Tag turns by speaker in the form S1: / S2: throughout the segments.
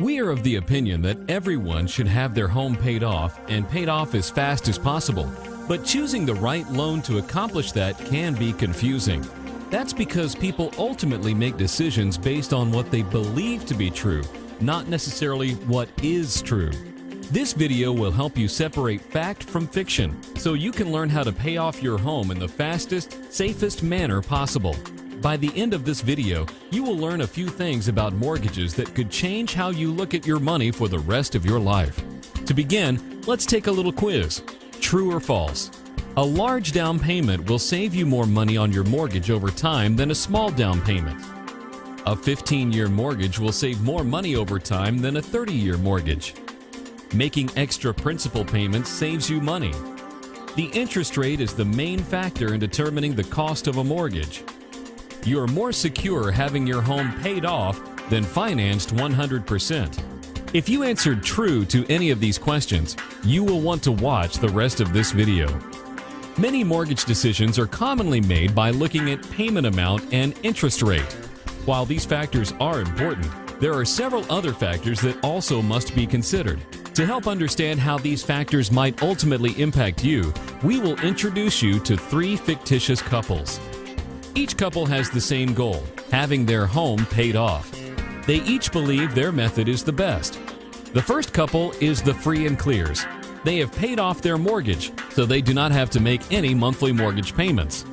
S1: We are of the opinion that everyone should have their home paid off and paid off as fast as possible, but choosing the right loan to accomplish that can be confusing. That's because people ultimately make decisions based on what they believe to be true, not necessarily what is true. This video will help you separate fact from fiction so you can learn how to pay off your home in the fastest, safest manner possible. By the end of this video, you will learn a few things about mortgages that could change how you look at your money for the rest of your life. To begin, let's take a little quiz. True or false? A large down payment will save you more money on your mortgage over time than a small down payment. A 15-year mortgage will save more money over time than a 30-year mortgage. Making extra principal payments saves you money. The interest rate is the main factor in determining the cost of a mortgage. You are more secure having your home paid off than financed 100%. If you answered true to any of these questions, you will want to watch the rest of this video. Many mortgage decisions are commonly made by looking at payment amount and interest rate. While these factors are important, there are several other factors that also must be considered. To help understand how these factors might ultimately impact you, we will introduce you to 3 fictitious couples. Each couple has the same goal, having their home paid off. They each believe their method is the best. The first couple is the free and clears. They have paid off their mortgage, so they do not have to make any monthly mortgage payments.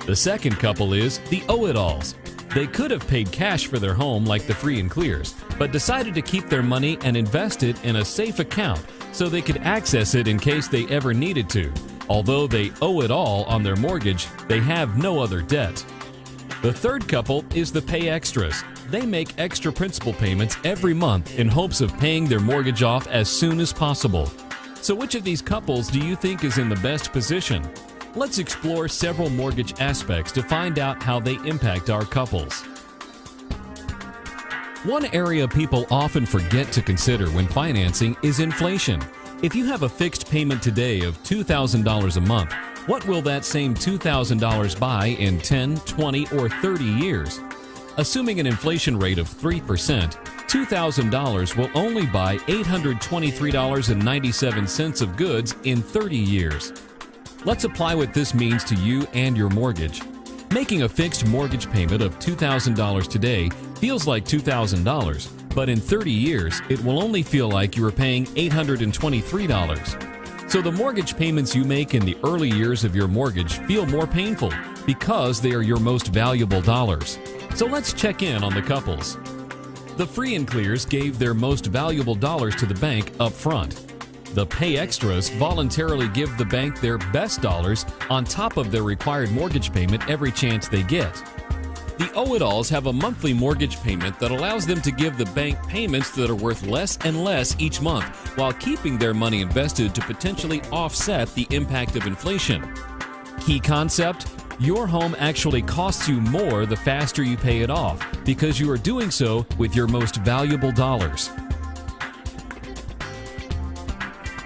S1: The second couple is the owe-it-alls. They could have paid cash for their home like the free and clears, but decided to keep their money and invest it in a safe account so they could access it in case they ever needed to. Although they owe it all on their mortgage, they have no other debt. The third couple is the pay extras. They make extra principal payments every month in hopes of paying their mortgage off as soon as possible. So which of these couples do you think is in the best position? Let's explore several mortgage aspects to find out how they impact our couples. One area people often forget to consider when financing is inflation. If you have a fixed payment today of $2,000 a month, what will that same $2,000 buy in 10, 20, or 30 years? Assuming an inflation rate of 3%, $2,000 will only buy $823.97 of goods in 30 years. Let's apply what this means to you and your mortgage. Making a fixed mortgage payment of $2,000 today feels like $2,000, but in 30 years, it will only feel like you are paying $823. So the mortgage payments you make in the early years of your mortgage feel more painful because they are your most valuable dollars. So let's check in on the couples. The free and clears gave their most valuable dollars to the bank up front. The pay extras voluntarily give the bank their best dollars on top of their required mortgage payment every chance they get. The owe-it-alls have a monthly mortgage payment that allows them to give the bank payments that are worth less and less each month while keeping their money invested to potentially offset the impact of inflation. Key concept: your home actually costs you more the faster you pay it off because you are doing so with your most valuable dollars.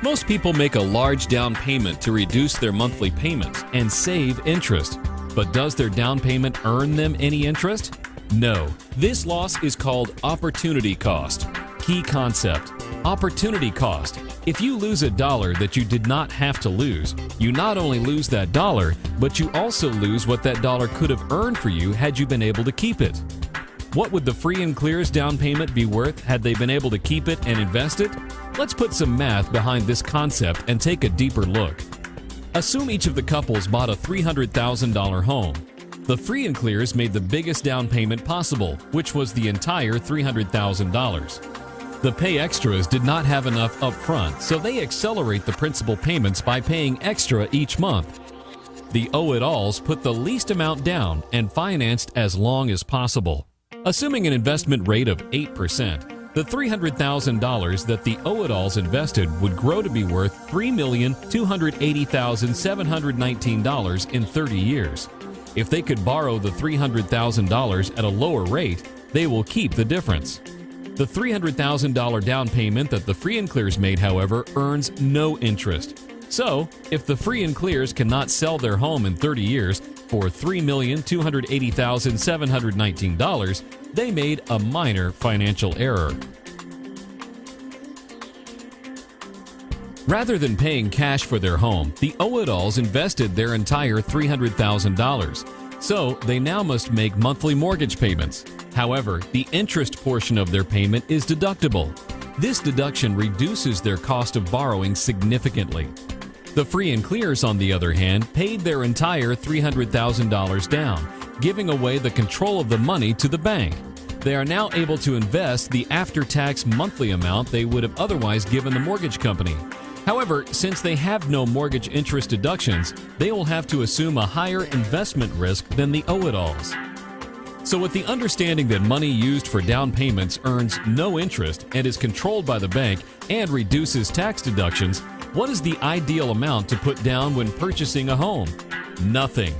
S1: Most people make a large down payment to reduce their monthly payments and save interest. But does their down payment earn them any interest? No. This loss is called opportunity cost. Key concept: opportunity cost. If you lose $1 that you did not have to lose, you not only lose that dollar, but you also lose what that dollar could have earned for you had you been able to keep it. What would the free and clears down payment be worth had they been able to keep it and invest it? Let's put some math behind this concept and take a deeper look. Assume each of the couples bought a $300,000 home. The free and clears made the biggest down payment possible, which was the entire $300,000. The pay extras did not have enough up front, so they accelerate the principal payments by paying extra each month. The owe-it-alls put the least amount down and financed as long as possible. Assuming an investment rate of 8%, the $300,000 that the owe-it-alls invested would grow to be worth $3,280,719 in 30 years. If they could borrow the $300,000 at a lower rate, they will keep the difference. The $300,000 down payment that the free and clears made, however, earns no interest. So, if the free and clears cannot sell their home in 30 years for $3,280,719, they made a minor financial error. Rather than paying cash for their home, the Owe-it-alls invested their entire $300,000. So they now must make monthly mortgage payments. However, the interest portion of their payment is deductible. This deduction reduces their cost of borrowing significantly. The free and clears, on the other hand, paid their entire $300,000 down, giving away the control of the money to the bank. They are now able to invest the after-tax monthly amount they would have otherwise given the mortgage company. However, since they have no mortgage interest deductions, they will have to assume a higher investment risk than the Owe-it-alls. So with the understanding that money used for down payments earns no interest and is controlled by the bank and reduces tax deductions, what is the ideal amount to put down when purchasing a home? Nothing.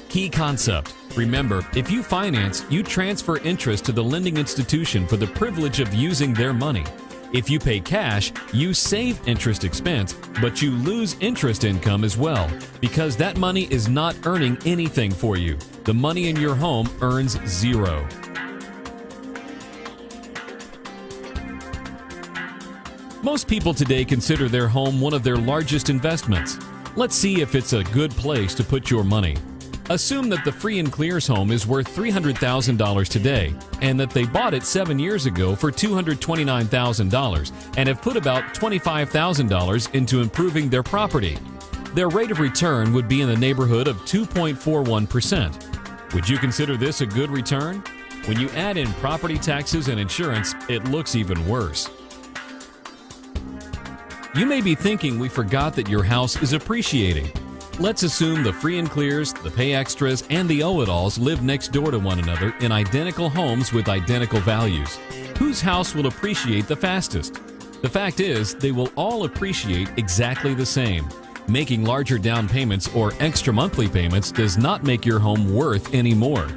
S1: Key concept. Remember, if you finance, you transfer interest to the lending institution for the privilege of using their money. If you pay cash, you save interest expense, but you lose interest income as well, because that money is not earning anything for you. The money in your home earns zero. Most people today consider their home one of their largest investments. Let's see if it's a good place to put your money. Assume that the free and clears home is worth $300,000 today and that they bought it 7 years ago for $229,000 and have put about $25,000 into improving their property. Their rate of return would be in the neighborhood of 2.41%. Would you consider this a good return? When you add in property taxes and insurance, it looks even worse. You may be thinking we forgot that your house is appreciating. Let's assume the free and clears, the pay extras, and the Owe-it-alls live next door to one another in identical homes with identical values. Whose house will appreciate the fastest? The fact is, they will all appreciate exactly the same. Making larger down payments or extra monthly payments does not make your home worth any more.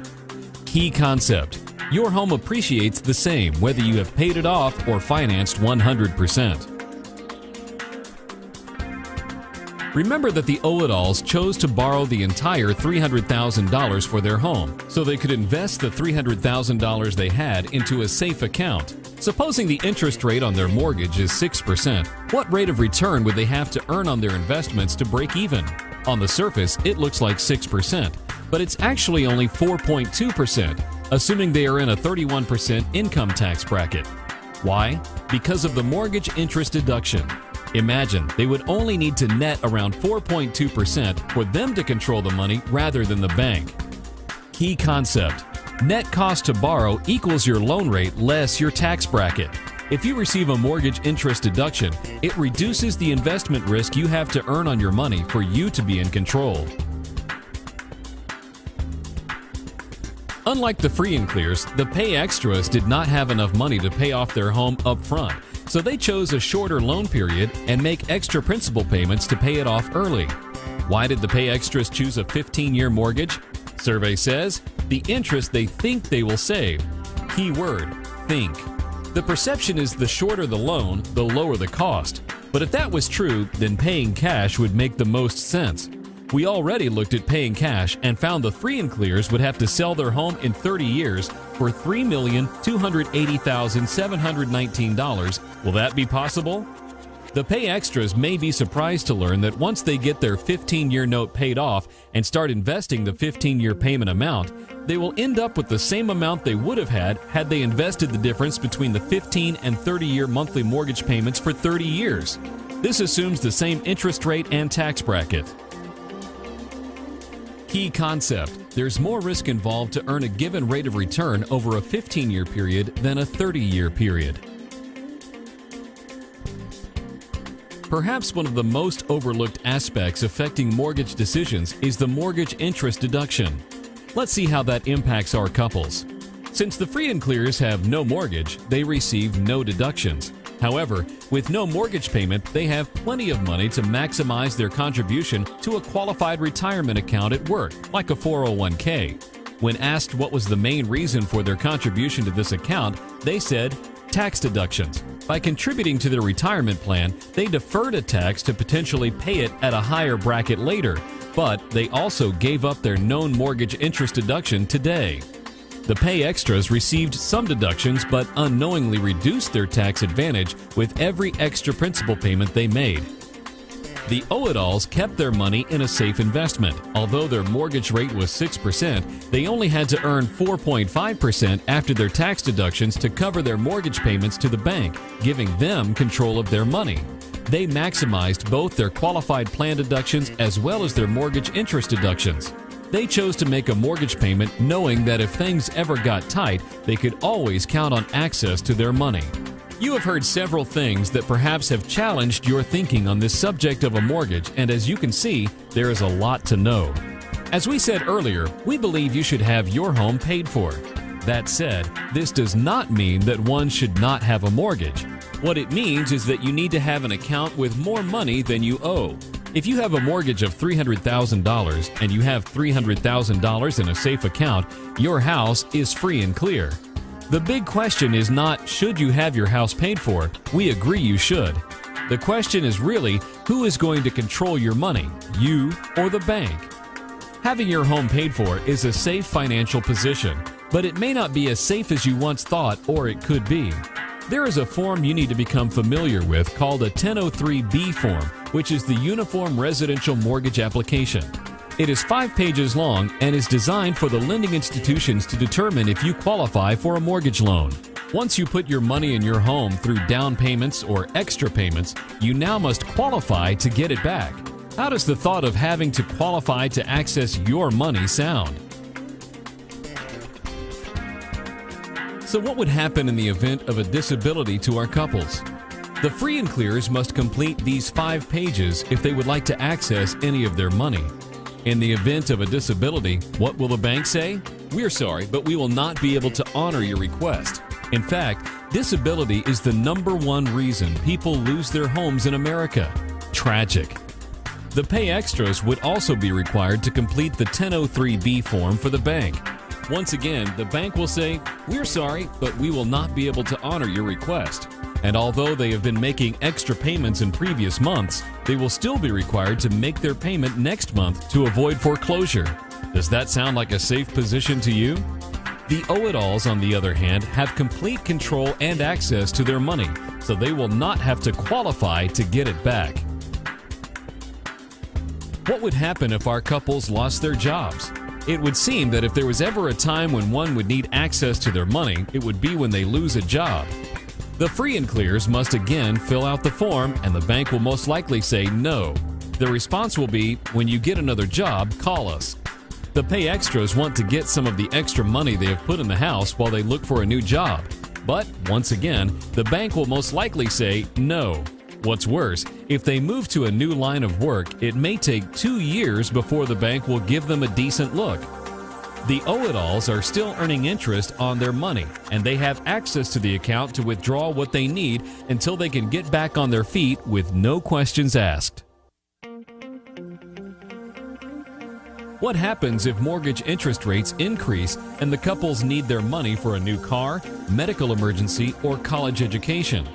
S1: Key concept. Your home appreciates the same whether you have paid it off or financed 100%. Remember that the Owe-it-alls chose to borrow the entire $300,000 for their home, so they could invest the $300,000 they had into a safe account. Supposing the interest rate on their mortgage is 6%, what rate of return would they have to earn on their investments to break even? On the surface, it looks like 6%, but it's actually only 4.2%, assuming they are in a 31% income tax bracket. Why? Because of the mortgage interest deduction. Imagine they would only need to net around 4.2% for them to control the money rather than the bank. Key concept. Net cost to borrow equals your loan rate less your tax bracket. If you receive a mortgage interest deduction, it reduces the investment risk you have to earn on your money for you to be in control. Unlike the free and clears, the pay extras did not have enough money to pay off their home up front, so they chose a shorter loan period and make extra principal payments to pay it off early. Why did the pay extras choose a 15-year mortgage? Survey says, the interest they think they will save. Key word, think. The perception is the shorter the loan, the lower the cost. But if that was true, then paying cash would make the most sense. We already looked at paying cash and found the free and clears would have to sell their home in 30 years for $3,280,719. Will that be possible? The pay extras may be surprised to learn that once they get their 15-year note paid off and start investing the 15-year payment amount, they will end up with the same amount they would have had they invested the difference between the 15 and 30-year monthly mortgage payments for 30 years. This assumes the same interest rate and tax bracket. Key concept. There's more risk involved to earn a given rate of return over a 15-year period than a 30-year period. Perhaps one of the most overlooked aspects affecting mortgage decisions is the mortgage interest deduction. Let's see how that impacts our couples. Since the free and clears have no mortgage, they receive no deductions. However, with no mortgage payment, they have plenty of money to maximize their contribution to a qualified retirement account at work, like a 401k. When asked what was the main reason for their contribution to this account, they said, tax deductions. By contributing to their retirement plan, they deferred a tax to potentially pay it at a higher bracket later, but they also gave up their known mortgage interest deduction today. The pay extras received some deductions but unknowingly reduced their tax advantage with every extra principal payment they made. The owe-it-alls kept their money in a safe investment. Although their mortgage rate was 6%, they only had to earn 4.5% after their tax deductions to cover their mortgage payments to the bank, giving them control of their money. They maximized both their qualified plan deductions as well as their mortgage interest deductions. They chose to make a mortgage payment knowing that if things ever got tight, they could always count on access to their money. You have heard several things that perhaps have challenged your thinking on this subject of a mortgage, and as you can see, there is a lot to know. As we said earlier, we believe you should have your home paid for. That said, this does not mean that one should not have a mortgage. What it means is that you need to have an account with more money than you owe. If you have a mortgage of $300,000 and you have $300,000 in a safe account, your house is free and clear. The big question is not, should you have your house paid for? We agree you should. The question is really, who is going to control your money, you or the bank? Having your home paid for is a safe financial position, but it may not be as safe as you once thought, or it could be. There is a form you need to become familiar with called a 1003B form, which is the Uniform Residential Mortgage Application. It is 5 pages long and is designed for the lending institutions to determine if you qualify for a mortgage loan. Once you put your money in your home through down payments or extra payments, you now must qualify to get it back. How does the thought of having to qualify to access your money sound? So what would happen in the event of a disability to our couples? The free and clears must complete these 5 pages if they would like to access any of their money. In the event of a disability, what will the bank say? We're sorry, but we will not be able to honor your request. In fact, disability is the #1 reason people lose their homes in America. Tragic. The pay extras would also be required to complete the 1003B form for the bank. Once again, the bank will say, "We're sorry, but we will not be able to honor your request." And although they have been making extra payments in previous months, they will still be required to make their payment next month to avoid foreclosure. Does that sound like a safe position to you? The owe-it-alls, on the other hand, have complete control and access to their money, so they will not have to qualify to get it back. What would happen if our couples lost their jobs? It would seem that if there was ever a time when one would need access to their money, it would be when they lose a job. The free and clears must again fill out the form, and the bank will most likely say no. The response will be, "When you get another job, call us." The pay extras want to get some of the extra money they have put in the house while they look for a new job. But once again, the bank will most likely say no. What's worse, if they move to a new line of work, it may take 2 years before the bank will give them a decent look. The owe-it-alls are still earning interest on their money, and they have access to the account to withdraw what they need until they can get back on their feet with no questions asked. What happens if mortgage interest rates increase and the couples need their money for a new car, medical emergency, or college education?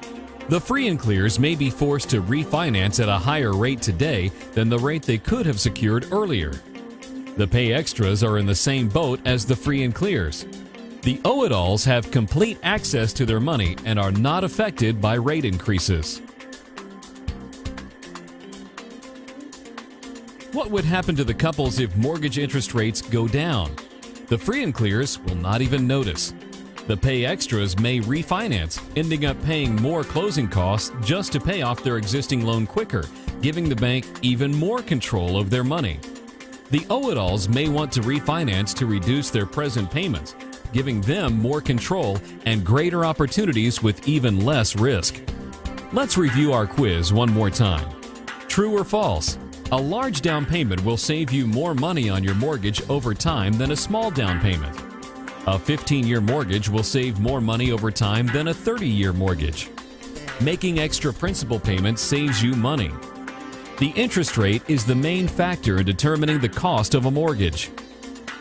S1: The free and clears may be forced to refinance at a higher rate today than the rate they could have secured earlier. The pay extras are in the same boat as the free and clears. The owe-it-alls have complete access to their money and are not affected by rate increases. What would happen to the couples if mortgage interest rates go down? The free and clears will not even notice. The pay extras may refinance, ending up paying more closing costs just to pay off their existing loan quicker, giving the bank even more control of their money. The owe-it-alls may want to refinance to reduce their present payments, giving them more control and greater opportunities with even less risk. Let's review our quiz one more time. True or false? A large down payment will save you more money on your mortgage over time than a small down payment. A 15-year mortgage will save more money over time than a 30-year mortgage. Making extra principal payments saves you money. The interest rate is the main factor in determining the cost of a mortgage.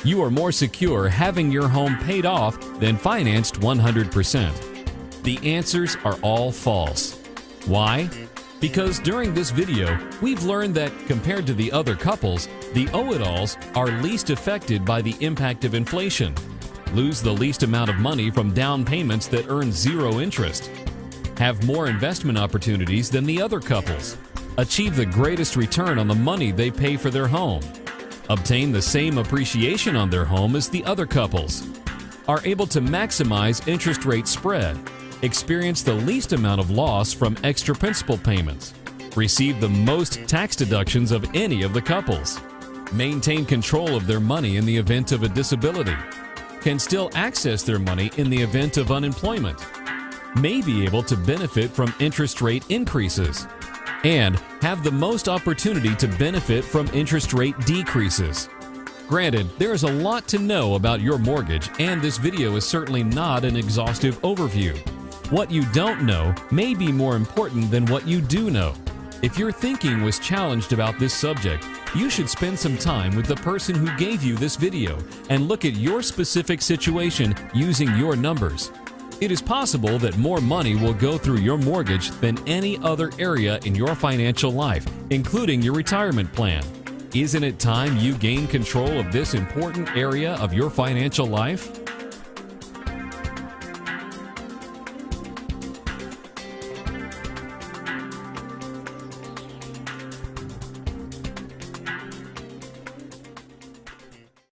S1: You are more secure having your home paid off than financed 100%. The answers are all false. Why? Because during this video, we've learned that compared to the other couples, the owe-it-alls are least affected by the impact of inflation. lose the least amount of money from down payments that earn zero interest, have more investment opportunities than the other couples, achieve the greatest return on the money they pay for their home, obtain the same appreciation on their home as the other couples, are able to maximize interest rate spread, experience the least amount of loss from extra principal payments, receive the most tax deductions of any of the couples, maintain control of their money in the event of a disability, can still access their money in the event of unemployment, may be able to benefit from interest rate increases, and have the most opportunity to benefit from interest rate decreases. Granted, there is a lot to know about your mortgage, and this video is certainly not an exhaustive overview. What you don't know may be more important than what you do know. If your thinking was challenged about this subject, you should spend some time with the person who gave you this video and look at your specific situation using your numbers. It is possible that more money will go through your mortgage than any other area in your financial life, including your retirement plan. Isn't it time you gain control of this important area of your financial life?